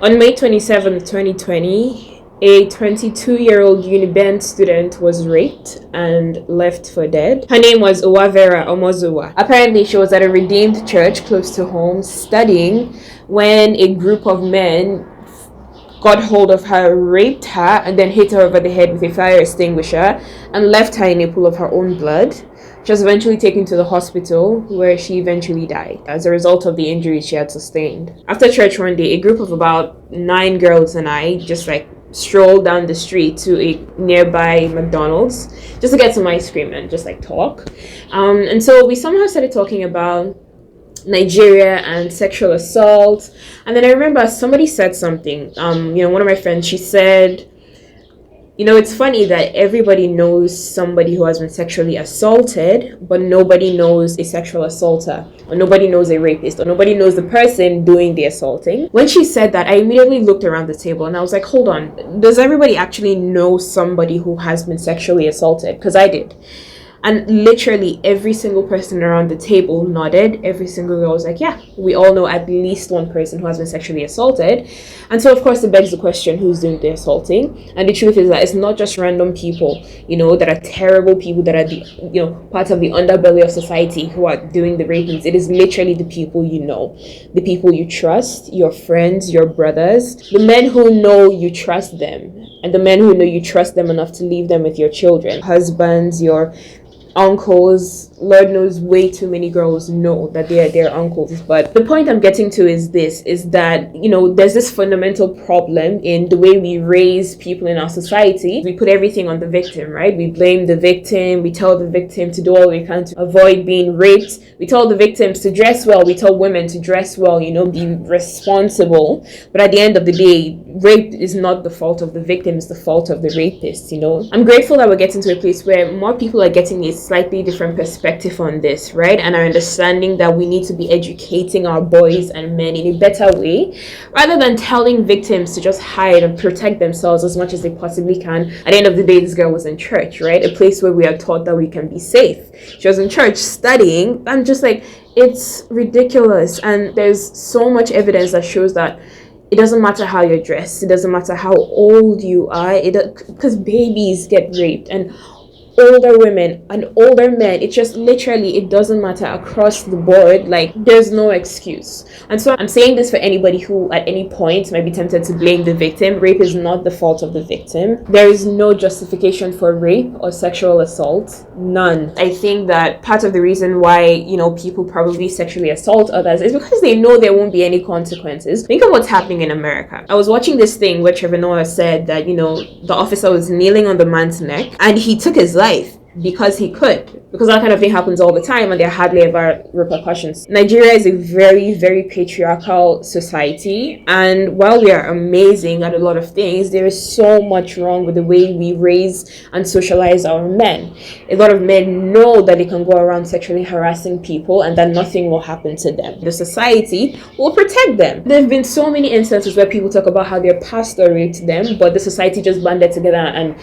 On May 27th, 2020, a 22-year-old Uniben student was raped and left for dead. Her name was Uwavera Omozuwa. Apparently, she was at a Redeemed church close to home studying when a group of men got hold of her, raped her, and then hit her over the head with a fire extinguisher and left her in a pool of her own blood. She was eventually taken to the hospital where she eventually died as a result of the injuries she had sustained. After church one day, a group of about 9 girls and I just strolled down the street to a nearby McDonald's just to get some ice cream and just talk. And so we somehow started talking about Nigeria and sexual assault. And then I remember somebody said something. One of my friends, she said, it's funny that everybody knows somebody who has been sexually assaulted, but nobody knows a sexual assaulter, or nobody knows a rapist, or nobody knows the person doing the assaulting. When she said that, I immediately looked around the table and I was like, hold on, does everybody actually know somebody who has been sexually assaulted? Because I did. And literally every single person around the table nodded. Every single girl was like, yeah, we all know at least one person who has been sexually assaulted. And so, of course, it begs the question, who's doing the assaulting? And the truth is that it's not just random people, that are terrible people that are the, part of the underbelly of society who are doing the rapings. It is literally the people you know, the people you trust, your friends, your brothers, the men who know you trust them, and the men who know you trust them enough to leave them with your children, husbands, your uncles. Lord knows way too many girls know that they are their uncles. But the point I'm getting to is that there's this fundamental problem in the way we raise people in our society. We put everything on the victim, right? We blame the victim. We tell the victim to do all we can to avoid being raped. We tell the victims to dress well. We tell women to dress well, be responsible. But at the end of the day, rape is not the fault of the victim, it's the fault of the rapist. I'm grateful that we're getting to a place where more people are getting a slightly different perspective on this, right? And are understanding that we need to be educating our boys and men in a better way, rather than telling victims to just hide and protect themselves as much as they possibly can. At the end of the day, this girl was in church, right? A place where we are taught that we can be safe. She was in church studying. I'm just like, it's ridiculous. And there's so much evidence that shows that it doesn't matter how you're dressed, it doesn't matter how old you are, because babies get raped, and older women and older men. It just literally, it doesn't matter across the board. There's no excuse. And so I'm saying this for anybody who at any point might be tempted to blame the victim. Rape is not the fault of the victim. There is no justification for rape or sexual assault. None. I think that part of the reason why, people probably sexually assault others is because they know there won't be any consequences. Think of what's happening in America. I was watching this thing where Trevor Noah said that, the officer was kneeling on the man's neck and he took his life because he could, because that kind of thing happens all the time and there are hardly ever repercussions. Nigeria is a very, very patriarchal society, and while we are amazing at a lot of things, there is so much wrong with the way we raise and socialize our men. A lot of men know that they can go around sexually harassing people and that nothing will happen to them. The society will protect them. There have been so many instances where people talk about how their pastor raped them, but the society just banded together and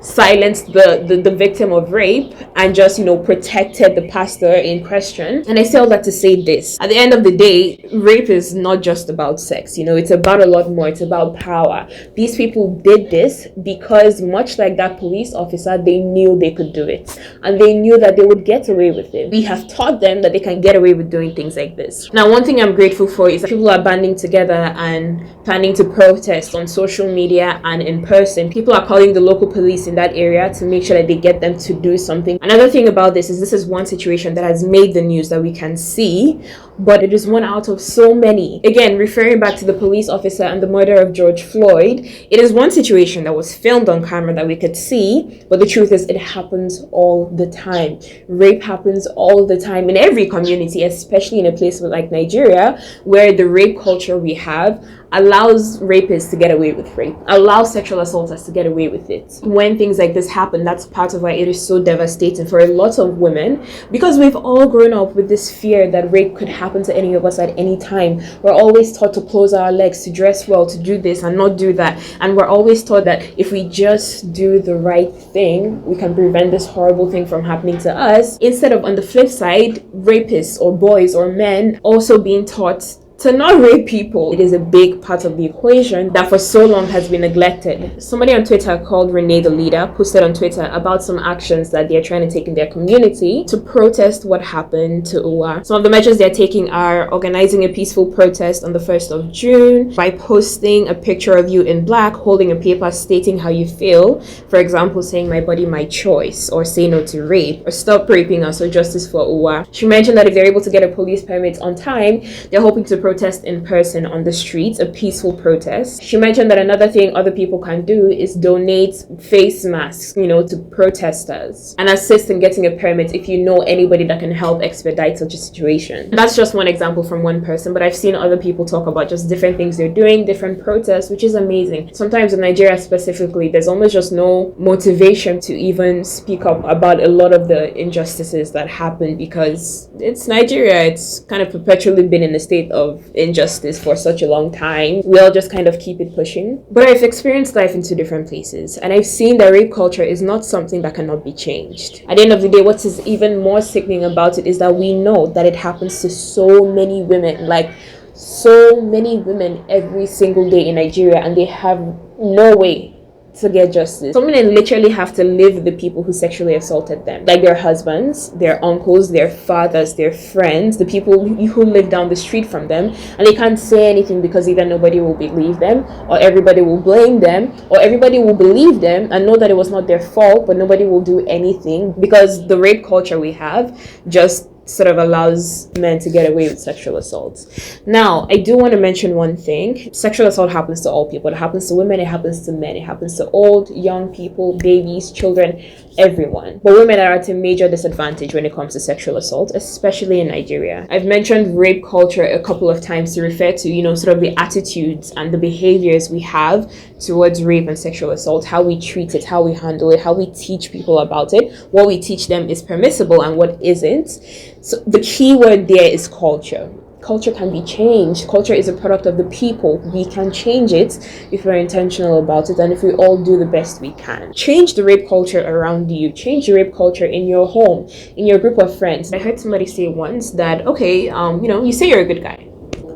silenced the victim of rape and just protected the pastor in question. And I say all that to say this: at the end of the day, rape is not just about sex. It's about a lot more. It's about power. These people did this because, much like that police officer, they knew they could do it, and they knew that they would get away with it. We have taught them that they can get away with doing things like this. Now, one thing I'm grateful for is that people are banding together and planning to protest on social media and in person. People are calling the local police in that area to make sure that they get them to do something. Another thing about this is one situation that has made the news that we can see, but it is one out of so many. Again, referring back to the police officer and the murder of George Floyd, it is one situation that was filmed on camera that we could see, but the truth is it happens all the time. Rape happens all the time in every community, especially in a place like Nigeria, where the rape culture we have allows rapists to get away with rape, allows sexual assaulters to get away with it. When things like this happen, that's part of why it is so devastating for a lot of women, because we've all grown up with this fear that rape could happen to any of us at any time. We're always taught to close our legs, to dress well, to do this and not do that. And we're always taught that if we just do the right thing, we can prevent this horrible thing from happening to us. Instead of, on the flip side, rapists or boys or men also being taught to not rape people. It is a big part of the equation that for so long has been neglected. Somebody on Twitter called Renee the Leader posted on Twitter about some actions that they're trying to take in their community to protest what happened to Uwa. Some of the measures they're taking are organizing a peaceful protest on the 1st of June by posting a picture of you in black holding a paper stating how you feel. For example, saying "my body, my choice," or "say no to rape," or "stop raping us," or "justice for Uwa." She mentioned that if they're able to get a police permit on time, they're hoping to protest in person on the streets, a peaceful protest. She mentioned that another thing other people can do is donate face masks, to protesters and assist in getting a permit if you know anybody that can help expedite such a situation. That's just one example from one person, but I've seen other people talk about just different things they're doing, different protests, which is amazing. Sometimes in Nigeria specifically, there's almost just no motivation to even speak up about a lot of the injustices that happen because it's Nigeria. It's kind of perpetually been in a state of injustice for such a long time. We all just kind of keep it pushing. But I've experienced life in two different places, and I've seen that rape culture is not something that cannot be changed. At the end of the day, what is even more sickening about it is that we know that it happens to so many women, like so many women every single day in Nigeria, and they have no way to get justice. Some women literally have to live with the people who sexually assaulted them, like their husbands, their uncles, their fathers, their friends, the people who live down the street from them, and they can't say anything because either nobody will believe them, or everybody will blame them, or everybody will believe them and know that it was not their fault, but nobody will do anything because the rape culture we have just sort of allows men to get away with sexual assaults. Now, I do want to mention one thing. Sexual assault happens to all people. It happens to women, it happens to men, it happens to old, young people, babies, children, everyone. But women are at a major disadvantage when it comes to sexual assault, especially in Nigeria. I've mentioned rape culture a couple of times to refer to, sort of the attitudes and the behaviors we have towards rape and sexual assault, how we treat it, how we handle it, how we teach people about it. What we teach them is permissible and what isn't. So the key word there is culture. Culture can be changed. Culture is a product of the people. We can change it if we're intentional about it and if we all do the best we can. Change the rape culture around you. Change the rape culture in your home, in your group of friends. I heard somebody say once that, okay, you say you're a good guy.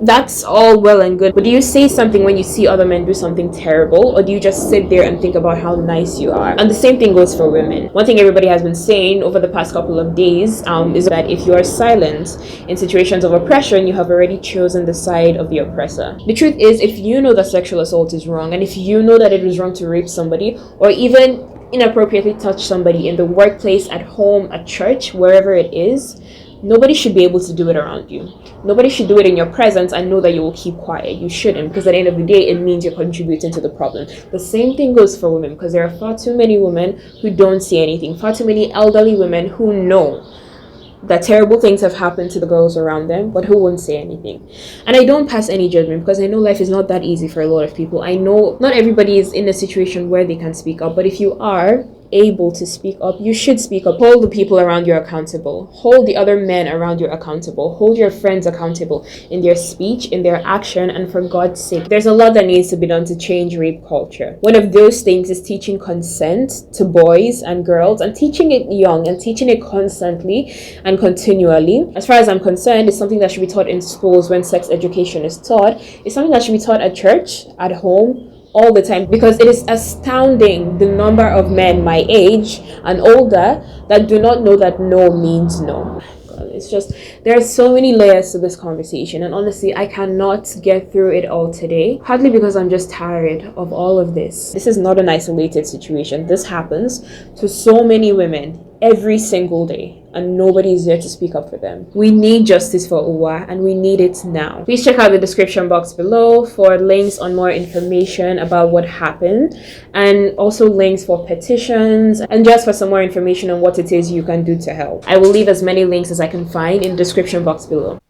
That's all well and good, but do you say something when you see other men do something terrible, or do you just sit there and think about how nice you are? And the same thing goes for women. One thing everybody has been saying over the past couple of days is that if you are silent in situations of oppression, you have already chosen the side of the oppressor. The truth is, if you know that sexual assault is wrong, and if you know that it is wrong to rape somebody, or even inappropriately touch somebody in the workplace, at home, at church, wherever it is, nobody should be able to do it around you. Nobody should do it in your presence and know that you will keep quiet. You shouldn't, because at the end of the day, it means you're contributing to the problem. The same thing goes for women, because there are far too many women who don't say anything. Far too many elderly women who know that terrible things have happened to the girls around them, but who won't say anything. And I don't pass any judgment, because I know life is not that easy for a lot of people. I know not everybody is in a situation where they can speak up, but if you are able to speak up, you should speak up. Hold the people around you accountable. Hold the other men around you accountable. Hold your friends accountable in their speech, in their action, and for God's sake, there's a lot that needs to be done to change rape culture. One of those things is teaching consent to boys and girls, and teaching it young and teaching it constantly and continually. As far as I'm concerned, it's something that should be taught in schools when sex education is taught. It's something that should be taught at church, at home, all the time, because it is astounding the number of men my age and older that do not know that no means no. It's just, there are so many layers to this conversation, and honestly, I cannot get through it all today, partly because I'm just tired of all of this. This is not an isolated situation. This happens to so many women every single day, and nobody is there to speak up for them. We need justice for Uwa, and we need it now. Please check out the description box below for links on more information about what happened, and also links for petitions, and just for some more information on what it is you can do to help. I will leave as many links as I can find in the description box below.